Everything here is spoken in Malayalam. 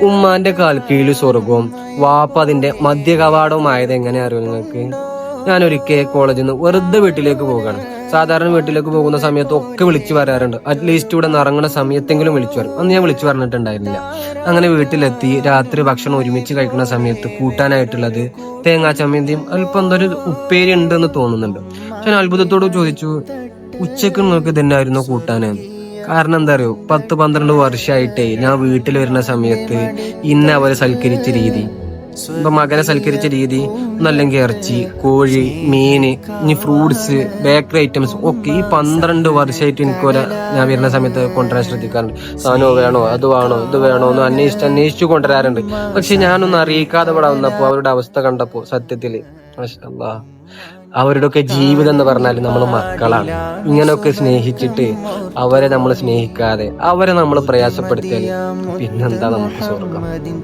ഉമ്മാന്റെ കാൽക്കീഴിൽ സ്വർഗവും വാപ്പ അതിന്റെ മധ്യ കവാടവുമായത് എങ്ങനെ അറിയും നിങ്ങൾക്ക്? ഞാനൊരിക്കൽ കോളേജിൽ നിന്ന് വെറുതെ വീട്ടിലേക്ക് പോവുകയാണ്. സാധാരണ വീട്ടിലേക്ക് പോകുന്ന സമയത്ത് ഒക്കെ വിളിച്ചു വരാറുണ്ട്. അറ്റ്ലീസ്റ്റ് ഇവിടെ നിറങ്ങുന്ന സമയത്തെങ്കിലും വിളിച്ചു വരും. അന്ന് ഞാൻ വിളിച്ചു പറഞ്ഞിട്ടുണ്ടായിരുന്നില്ല. അങ്ങനെ വീട്ടിലെത്തി രാത്രി ഭക്ഷണം ഒരുമിച്ച് കഴിക്കുന്ന സമയത്ത് കൂട്ടാനായിട്ടുള്ളത് തേങ്ങാ ചമ്മന്തിയും അല്പം എന്തൊരു ഉപ്പേരി ഉണ്ടെന്ന് തോന്നുന്നുണ്ട്. ഞാൻ അത്ഭുതത്തോട് ചോദിച്ചു, ഉച്ചക്ക് നിങ്ങൾക്ക് ഇതന്നായിരുന്നു കൂട്ടാന്? കാരണം എന്താ അറിയോ, 10-12 വർഷമായിട്ടേ ഞാൻ വീട്ടിൽ വരുന്ന സമയത്ത് അവരെ സൽക്കരിച്ച രീതി, ഇപ്പൊ മകനെ സൽക്കരിച്ച രീതി ഒന്നല്ലെങ്കിൽ ഇറച്ചി, കോഴി, മീന്, ഇനി ഫ്രൂട്ട്സ്, ബേക്കറി ഐറ്റംസ് ഒക്കെ ഈ 12 വർഷമായിട്ട് ഞാൻ വരുന്ന സമയത്ത് കൊണ്ടുവരാൻ ശ്രദ്ധിക്കാറുണ്ട്. സാധനം വേണോ, അത് വേണോ, ഇത് വേണോ എന്ന് അന്വേഷിച്ചു കൊണ്ടുവരാറുണ്ട്. പക്ഷെ ഞാനൊന്നും അറിയിക്കാതെ ഇവിടെ വന്നപ്പോ അവരുടെ അവസ്ഥ കണ്ടപ്പോ സത്യത്തില് മാഷാഅല്ലാഹ്, അവരുടെയൊക്കെ ജീവിതം എന്ന് പറഞ്ഞാൽ നമ്മൾ മക്കളാണ്. ഇങ്ങനെയൊക്കെ സ്നേഹിച്ചിട്ട് അവരെ നമ്മൾ സ്നേഹിക്കാതെ അവരെ നമ്മൾ പ്രയാസപ്പെടുത്തിയാൽ പിന്നെന്താ നമുക്ക് സ്വർഗം?